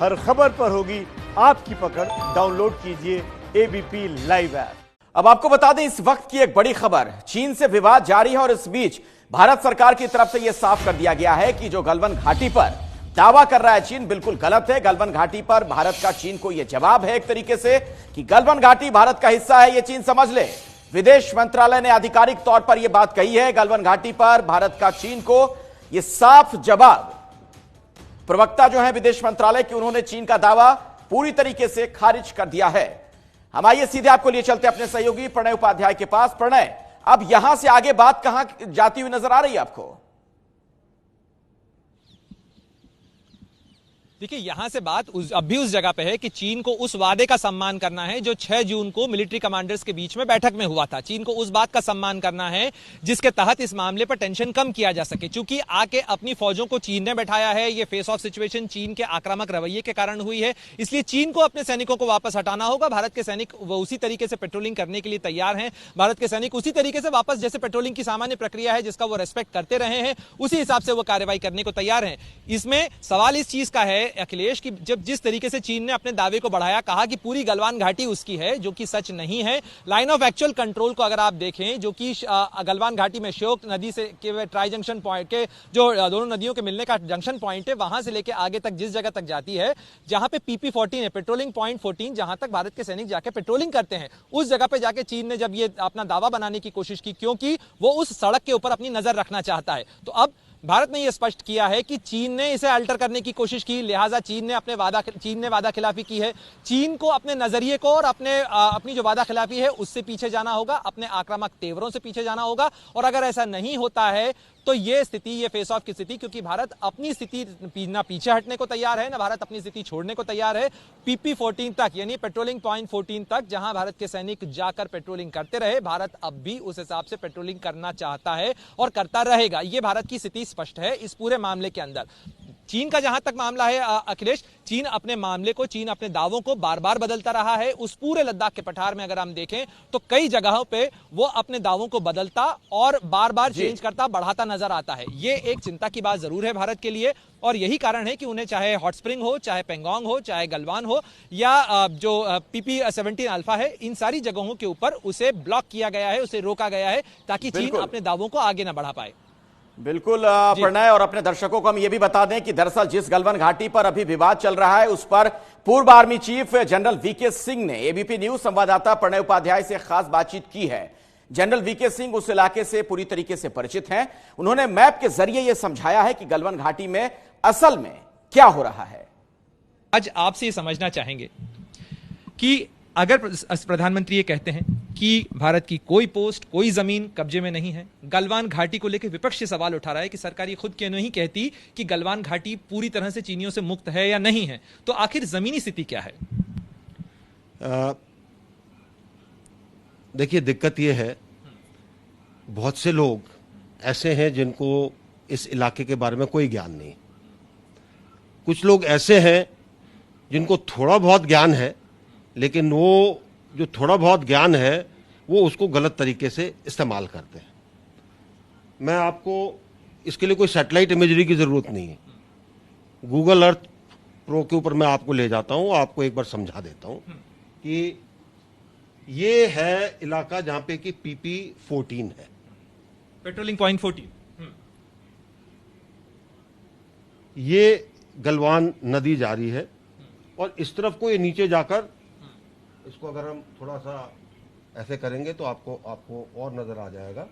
हर खबर पर होगी आपकी पकड़। डाउनलोड कीजिए एबीपी लाइव ऐप। अब आपको बता दें इस वक्त की एक बड़ी खबर, चीन से विवाद जारी है और इस बीच भारत सरकार की तरफ से यह साफ कर दिया गया है कि जो गलवान घाटी पर दावा कर रहा है चीन बिल्कुल गलत है। गलवान घाटी पर भारत का चीन को यह जवाब है एक तरीके से कि गलवान घाटी भारत का हिस्सा है, यह चीन समझ ले। विदेश मंत्रालय ने आधिकारिक तौर पर यह बात कही है। गलवान घाटी पर भारत का चीन को यह साफ जवाब। प्रवक्ता जो है विदेश मंत्रालय की, उन्होंने चीन का दावा पूरी तरीके से खारिज कर दिया है। हम आइए सीधे आपको लिए चलते अपने सहयोगी प्रणय उपाध्याय के पास। प्रणय, अब यहां से आगे बात कहां जाती हुई नजर आ रही है आपको? देखिए, यहां से बात अब भी उस जगह पे है कि चीन को उस वादे का सम्मान करना है जो 6 जून को मिलिट्री कमांडर्स के बीच में बैठक में हुआ था। चीन को उस बात का सम्मान करना है जिसके तहत इस मामले पर टेंशन कम किया जा सके। चूंकि आके अपनी फौजों को चीन ने बैठाया है, ये फेस ऑफ सिचुएशन चीन के आक्रामक रवैये के कारण हुई है, इसलिए चीन को अपने सैनिकों को वापस हटाना होगा। भारत के सैनिक वो उसी तरीके से पेट्रोलिंग करने के लिए तैयार हैं। भारत के सैनिक उसी तरीके से वापस, जैसे पेट्रोलिंग की सामान्य प्रक्रिया है जिसका वो रेस्पेक्ट करते रहे हैं, उसी हिसाब से वो कार्रवाई करने को तैयार हैं। इसमें सवाल इस चीज का है अखिलेश की जब जिस तरीके से चीन ने अपने दावे को बढ़ाया, कहा कि पूरी गलवान घाटी उसकी है, जो कि सच नहीं है। लाइन ऑफ एक्चुअल कंट्रोल को अगर आप देखें, जो कि गलवान घाटी में श्योक नदी से के ट्राई जंक्शन पॉइंट के जो दोनों नदियों के मिलने का जंक्शन पॉइंट है, वहां से लेकर आगे तक जिस जगह तक जाती है, जहां पे PP-14 है, पेट्रोलिंग पॉइंट 14, जहां तक भारत के सैनिक जाके पेट्रोलिंग करते हैं, उस जगह पे जाके चीन ने जब ये अपना दावा बनाने की कोशिश की, क्योंकि वो उस सड़क के ऊपर अपनी नजर रखना चाहता है। तो अब भारत ने यह स्पष्ट किया है कि चीन ने इसे अल्टर करने की कोशिश की, लिहाजा चीन ने वादा खिलाफी की है। चीन को अपने नजरिए को और अपनी जो वादा खिलाफी है उससे पीछे जाना होगा, अपने आक्रामक तेवरों से पीछे जाना होगा। और अगर ऐसा नहीं होता है तो ये फेस ऑफ की स्थिति, क्योंकि भारत अपनी स्थिति ना पीछे हटने को तैयार है, ना भारत अपनी स्थिति छोड़ने को तैयार है। PP-14 तक, यानी पेट्रोलिंग पॉइंट 14 तक, जहां भारत के सैनिक जाकर पेट्रोलिंग करते रहे, भारत अब भी उस हिसाब से पेट्रोलिंग करना चाहता है और करता रहेगा। ये भारत की स्थिति स्पष्ट है इस पूरे मामले के अंदर। चीन का जहां तक मामला है अखिलेश, चीन अपने दावों को बार बार बदलता रहा है। उस पूरे लद्दाख के पठार में अगर हम देखें तो कई जगहों पे वो अपने दावों को बदलता और बार बार चेंज करता, बढ़ाता नजर आता है। ये एक चिंता की बात जरूर है भारत के लिए, और यही कारण है कि उन्हें चाहे हॉट स्प्रिंग हो, चाहे पेंगोंग हो, चाहे गलवान हो, या जो PP-17 अल्फा है, इन सारी जगहों के ऊपर उसे ब्लॉक किया गया है, उसे रोका गया है, ताकि चीन अपने दावों को आगे न बढ़ा पाए। बिल्कुल प्रणय, और अपने दर्शकों को हम यह भी बता दें कि दरअसल जिस गलवान घाटी पर अभी विवाद चल रहा है उस पर पूर्व army chief general VK Singh ने एबीपी न्यूज संवाददाता प्रणय उपाध्याय से खास बातचीत की है। जनरल VK सिंह उस इलाके से पूरी तरीके से परिचित हैं। उन्होंने मैप के जरिए यह समझाया है कि गलवान घाटी में असल में क्या हो रहा है। आज आपसे ये समझना चाहेंगे कि अगर प्रधानमंत्री ये कहते हैं कि भारत की कोई पोस्ट, कोई जमीन कब्जे में नहीं है, गलवान घाटी को लेकर विपक्ष सवाल उठा रहा है कि सरकार ये खुद क्यों नहीं कहती कि गलवान घाटी पूरी तरह से चीनियों से मुक्त है या नहीं है, तो आखिर जमीनी स्थिति क्या है? देखिए, दिक्कत यह है, बहुत से लोग ऐसे हैं जिनको इस इलाके के बारे में कोई ज्ञान नहीं। कुछ लोग ऐसे हैं जिनको थोड़ा बहुत ज्ञान है, लेकिन वो जो थोड़ा बहुत ज्ञान है वो उसको गलत तरीके से इस्तेमाल करते हैं। मैं आपको इसके लिए कोई सैटेलाइट इमेजरी की ज़रूरत नहीं है। गूगल अर्थ प्रो के ऊपर मैं आपको ले जाता हूँ, आपको एक बार समझा देता हूँ कि ये है इलाका जहाँ पे कि PP-14 है, पेट्रोलिंग पॉइंट 14। ये गलवान नदी जारी है और इस तरफ को ये नीचे जाकर, इसको अगर हम थोड़ा सा ऐसे करेंगे तो आपको और नजर आ जाएगा,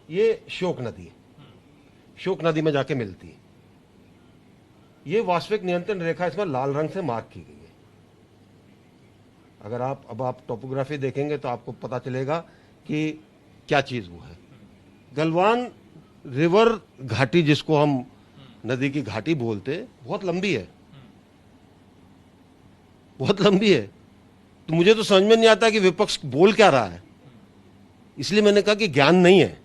ये श्योक नदी है, श्योक नदी में जाके मिलती है। ये वास्तविक नियंत्रण रेखा इसमें लाल रंग से मार्क की गई है। अगर आप टोपोग्राफी देखेंगे तो आपको पता चलेगा कि क्या चीज वो है। गलवान रिवर घाटी, जिसको हम नदी की घाटी बोलते, बहुत लंबी है, बहुत लंबी है। तो मुझे तो समझ में नहीं आता कि विपक्ष बोल क्या रहा है, इसलिए मैंने कहा कि ज्ञान नहीं है,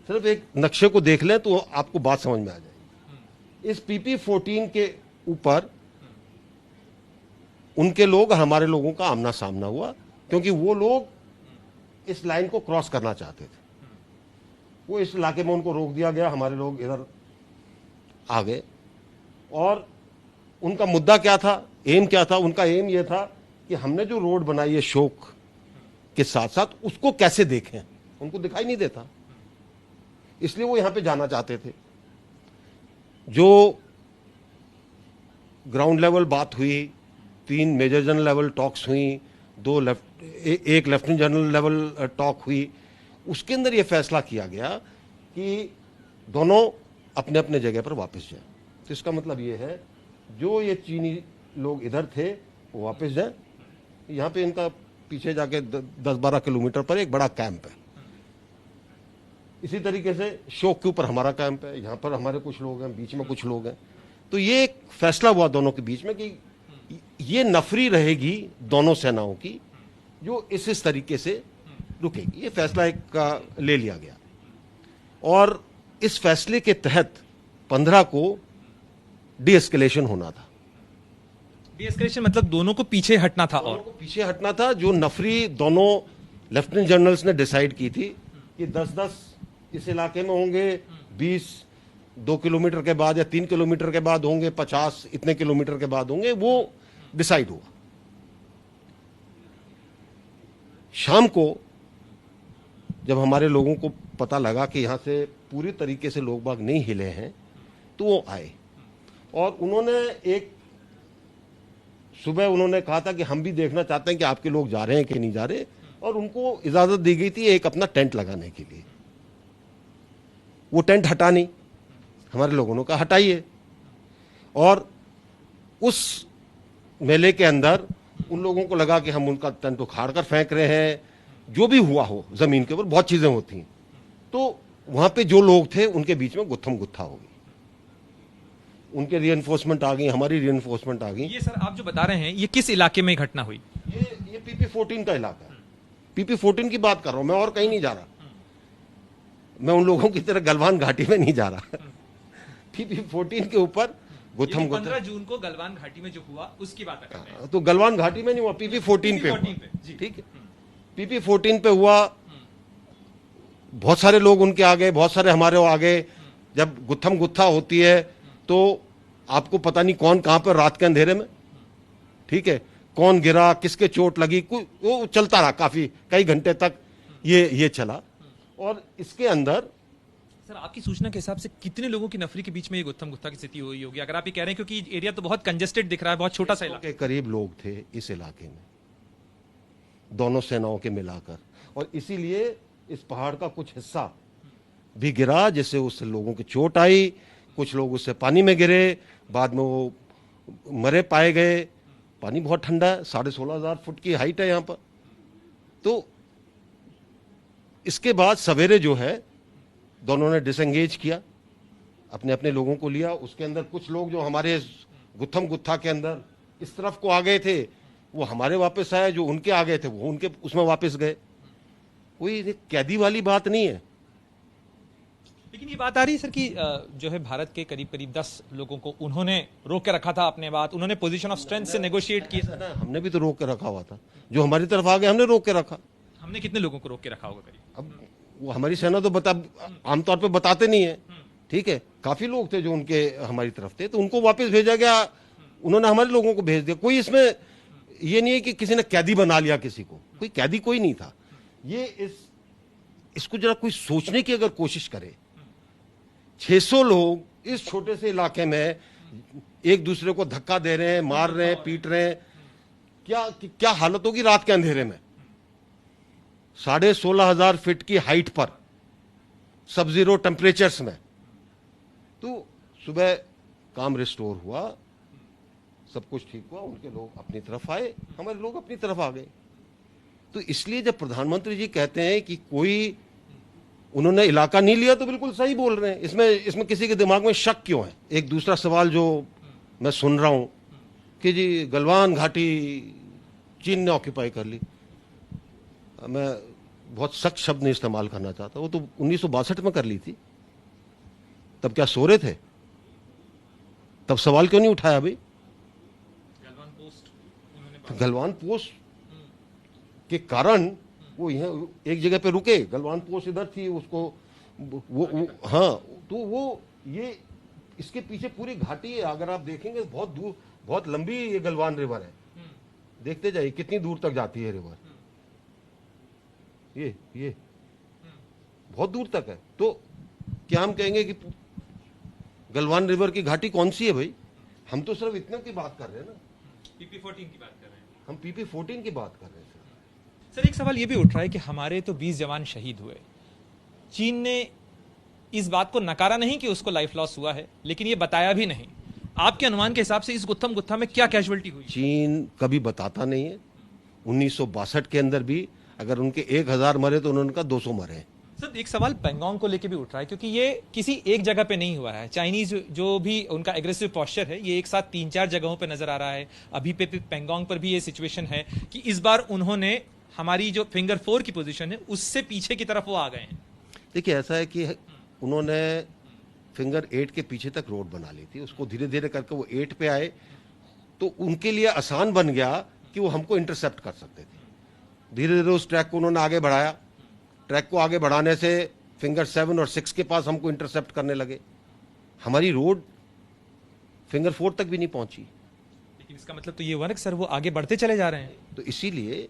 सिर्फ एक नक्शे को देख लें तो आपको बात समझ में आ जाएगी। इस PP-14 के ऊपर उनके लोग, हमारे लोगों का आमना सामना हुआ, क्योंकि वो लोग इस लाइन को क्रॉस करना चाहते थे। वो इस इलाके में उनको रोक दिया गया, हमारे लोग इधर आ गए और उनका मुद्दा क्या था, एम क्या था? उनका एम यह था कि हमने जो रोड बनाई है शोक के साथ साथ उसको कैसे देखें, उनको दिखाई नहीं देता, इसलिए वो यहां पे जाना चाहते थे। जो ग्राउंड लेवल बात हुई, 3 मेजर जनरल लेवल टॉक्स हुई, एक लेफ्टिनेंट जनरल लेवल टॉक हुई, उसके अंदर यह फैसला किया गया कि दोनों अपने अपने जगह पर वापस जाएं। तो इसका मतलब यह है जो ये चीनी लोग इधर थे वो वापस जाएं। यहां पे इनका पीछे जाके 10-12 किलोमीटर पर एक बड़ा कैंप है। इसी तरीके से शोक के ऊपर हमारा कैंप है, यहां पर हमारे कुछ लोग हैं, बीच में कुछ लोग हैं। तो ये एक फैसला हुआ दोनों के बीच में कि ये नफरी रहेगी दोनों सेनाओं की, जो इस तरीके से रुकेगी। ये फैसला एक का ले लिया गया और इस फैसले के तहत 15 को डीएस्केलेशन होना था। डीएस्केलेशन मतलब दोनों को पीछे हटना था, और पीछे हटना था। जो नफरी दोनों लेफ्टिनेंट जनरल्स ने डिसाइड की थी कि 10-10 इस इलाके में होंगे, 20 2 किलोमीटर के बाद या 3 किलोमीटर के बाद होंगे, 50 इतने किलोमीटर के बाद होंगे, वो डिसाइड हुआ। शाम को जब हमारे लोगों को पता लगा कि यहां से पूरी तरीके से लोग बाग नहीं हिले हैं, तो वो आए और उन्होंने सुबह उन्होंने कहा था कि हम भी देखना चाहते हैं कि आपके लोग जा रहे हैं कि नहीं जा रहे, और उनको इजाजत दी गई थी एक अपना टेंट लगाने के लिए। वो टेंट हटा नहीं, हमारे लोगों ने कहा हटाइए, और उस मेले के अंदर उन लोगों को लगा कि हम उनका टेंट उखाड़ कर फेंक रहे हैं। जो भी हुआ हो, जमीन के ऊपर बहुत चीजें होती हैं, तो वहां पे जो लोग थे उनके बीच में गुत्थम गुत्था हो गई। उनके रीएनफोर्समेंट आ गई, हमारी रीएनफोर्समेंट आ गई। ये सर आप जो बता रहे हैं ये किस इलाके में घटना हुई? ये PP-14 का इलाका है। PP-14 की बात कर रहा हूं मैं, और कहीं नहीं जा रहा। मैं उन लोगों की तरह गलवान घाटी में नहीं जा रहा। PP-14 के ऊपर गुत्थम गुत्था। 15 जून को गलवान घाटी में जो हुआ उसकी बात कर रहे हैं। तो गलवान घाटी में नहीं हुआ, PP-14 पे हुआ। जी। ठीक है, PP-14 पे हुआ। बहुत सारे लोग उनके आ गए, बहुत सारे हमारे आ गए। जब गुत्थम गुत्था होती है तो आपको पता नहीं कौन कहां पर रात के अंधेरे में, ठीक है, कौन गिरा, किसके चोट लगी, वो चलता रहा काफी कई घंटे तक ये चला। और इसके अंदर सर आपकी सूचना के हिसाब से कितने लोगों की नफरी के बीच में ये गुत्थम गुत्था की स्थिति हुई होगी, अगर आप ये कह रहे हैं, क्योंकि एरिया तो बहुत कंजेस्टेड दिख रहा है, बहुत छोटा सा इलाका के करीब लोग थे इस इलाके में, दोनों सेनाओं के मिलाकर। और इसीलिए इस पहाड़ का कुछ हिस्सा भी गिरा, जिससे उस लोगों की चोट आई। कुछ लोग उससे पानी में गिरे, बाद में वो मरे पाए गए। पानी बहुत ठंडा है, 16,500 फुट की हाइट है यहां पर। तो इसके बाद सवेरे जो है दोनों ने डिसएंगेज किया, अपने अपने लोगों को लिया। उसके अंदर कुछ लोग जो हमारे गुत्थम गुत्था के अंदर इस तरफ को आ गए थे वो हमारे वापस आए, जो उनके आ गए थे वो उनके उसमें वापस गए। कोई कैदी वाली बात नहीं है। लेकिन ये बात आ रही है सर कि जो है भारत के करीब करीब 10 लोगों को उन्होंने रोक के रखा था अपने बात, उन्होंने पोजीशन ऑफ स्ट्रेंथ से नेगोशिएट किया। हमने भी तो रोक के रखा हुआ था, जो हमारी तरफ आ गए हमने रोक के रखा। हमने कितने लोगों को रोक के रखा होगा करीब? अब वो हमारी सेना तो आमतौर पे बताते नहीं है, ठीक है। काफी लोग थे जो उनके हमारी तरफ थे, तो उनको वापस भेजा गया, उन्होंने हमारे लोगों को भेज दिया। कोई इसमें ये नहीं है कि किसी ने कैदी बना लिया किसी को, कोई कैदी कोई नहीं था। ये इसको जरा कोई सोचने की अगर कोशिश करे, 600 लोग इस छोटे से इलाके में एक दूसरे को धक्का दे रहे हैं, मार रहे हैं, पीट रहे हैं, क्या हालत होगी रात के अंधेरे में। 16,500 फीट की हाइट पर सब जीरो टेम्परेचर्स में। तो सुबह काम रिस्टोर हुआ, सब कुछ ठीक हुआ, उनके लोग अपनी तरफ आए, हमारे लोग अपनी तरफ आ गए। तो इसलिए जब प्रधानमंत्री जी कहते हैं कि कोई उन्होंने इलाका नहीं लिया, तो बिल्कुल सही बोल रहे हैं। इसमें किसी के दिमाग में शक क्यों है? एक दूसरा सवाल जो मैं सुन रहा हूं कि जी गलवान घाटी चीन ने ऑक्यूपाई कर ली। मैं बहुत सख्त शब्द नहीं इस्तेमाल करना चाहता, वो तो 1962 में कर ली थी। तब क्या सो रहे थे? तब सवाल क्यों नहीं उठाया भाई? गलवान पोस्ट के कारण वो यहाँ एक जगह पे रुके। गलवान पोस्ट इधर थी, उसको हाँ, तो वो ये इसके पीछे पूरी घाटी है। अगर आप देखेंगे बहुत दूर बहुत लंबी ये गलवान रिवर है, देखते जाइए कितनी दूर तक जाती है रिवर, ये बहुत दूर तक है। तो क्या हम कहेंगे कि गलवान रिवर की घाटी कौन सी है भाई? हम तो सिर्फ इतने की बात कर रहे हैं ना, PP14 की बात कर रहे हैं हम PP14 की बात कर रहे हैं सर। एक सवाल ये भी उठ रहा है कि हमारे तो 20 जवान शहीद हुए, चीन ने इस बात को नकारा नहीं कि उसको लाइफ लॉस हुआ है, लेकिन ये बताया भी नहीं। आपके अनुमान के हिसाब से इस गुत्थम गुत्था में क्या कैजुअलिटी हुई? चीन कभी बताता नहीं है। 1962 के अंदर भी अगर उनके 1000 मरे तो उन्होंने कहा 200 मरे हैं। सर एक सवाल पेंगोंग को लेकर भी उठ रहा है, क्योंकि ये किसी एक जगह पे नहीं हुआ है। चाइनीज जो भी उनका एग्रेसिव पोस्चर है, ये एक साथ 3-4 जगहों पे नजर आ रहा है। अभी पे पेंगोंग पर भी ये सिचुएशन है कि इस बार उन्होंने हमारी जो फिंगर 4 की पोजीशन है उससे पीछे की तरफ वो आ गए हैं। देखिए ऐसा है कि उन्होंने फिंगर 8 के पीछे तक रोड बना ली थी, उसको धीरे धीरे करके वो 8 पे आए, तो उनके लिए आसान बन गया कि वो हमको इंटरसेप्ट कर सकते थे। धीरे धीरे उस ट्रैक को उन्होंने आगे बढ़ाया, ट्रैक को आगे बढ़ाने से फिंगर 7 और 6 के पास हमको इंटरसेप्ट करने लगे। हमारी रोड फिंगर 4 तक भी नहीं पहुंची। लेकिन इसका मतलब तो ये हुआ ना कि सर वो आगे बढ़ते चले जा रहे हैं। तो इसीलिए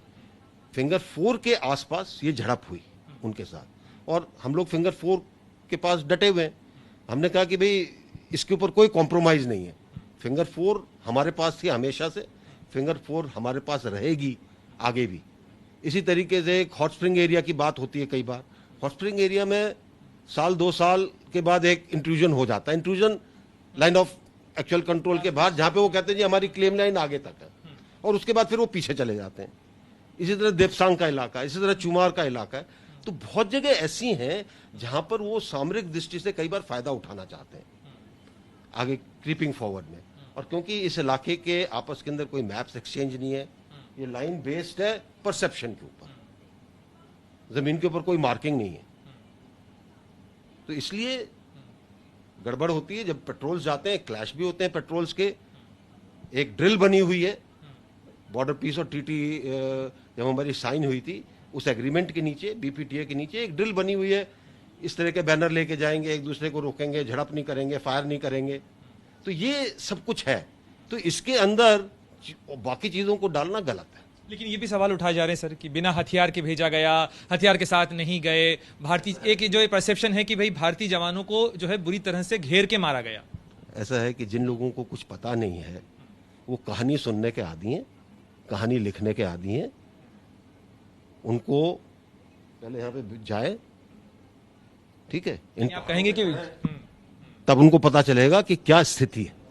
फिंगर 4 के आसपास ये झड़प हुई उनके साथ, और हम लोग फिंगर 4 के पास डटे हुए हैं। हमने कहा कि भाई इसके ऊपर कोई कॉम्प्रोमाइज नहीं है। फिंगर 4 हमारे पास थी हमेशा से, फिंगर 4 हमारे पास रहेगी आगे भी। इसी तरीके से एक हॉट स्प्रिंग एरिया की बात होती है, कई बार हॉट स्प्रिंग एरिया में 1-2 साल के बाद एक इंट्रूजन हो जाता है, intrusion line of actual control के बाहर, जहां पे वो कहते हैं जी हमारी क्लेम लाइन आगे तक है, और उसके बाद फिर वो पीछे चले जाते हैं। इसी तरह देपसांग का इलाका, इसी तरह चुमार का इलाका है। तो बहुत जगह ऐसी हैं जहां पर वो सामरिक दृष्टि से कई बार फायदा उठाना चाहते हैं आगे क्रीपिंग फॉरवर्ड में। और क्योंकि इस इलाके के आपस के अंदर कोई मैप्स एक्सचेंज नहीं है, ये लाइन बेस्ड है परसेप्शन के ऊपर, जमीन के ऊपर कोई मार्किंग नहीं है, तो इसलिए गड़बड़ होती है। जब पेट्रोल्स जाते हैं, क्लैश भी होते हैं पेट्रोल्स के। एक ड्रिल बनी हुई है बॉर्डर पीस और टीटी जब हमारी साइन हुई थी, उस एग्रीमेंट के नीचे, बीपीटीए के नीचे एक ड्रिल बनी हुई है। इस तरह के बैनर लेके जाएंगे, एक दूसरे को रोकेंगे, झड़प नहीं करेंगे, फायर नहीं करेंगे। तो ये सब कुछ है, तो इसके अंदर बाकी चीजों को डालना गलत है। लेकिन ये भी सवाल उठाए जा रहे हैं सर कि बिना हथियार के भेजा गया, हथियार के साथ नहीं गए। भारतीय एक जो परसेप्शन है कि भाई भारतीय जवानों को जो है बुरी तरह से घेर के मारा गया। ऐसा है कि जिन लोगों को कुछ पता नहीं है वो कहानी सुनने के आदी हैं, कहानी लिखने के आदी हैं। उनको पहले यहाँ पे जाए, ठीक है, आप कहेंगे कि तब उनको पता चलेगा कि क्या स्थिति है।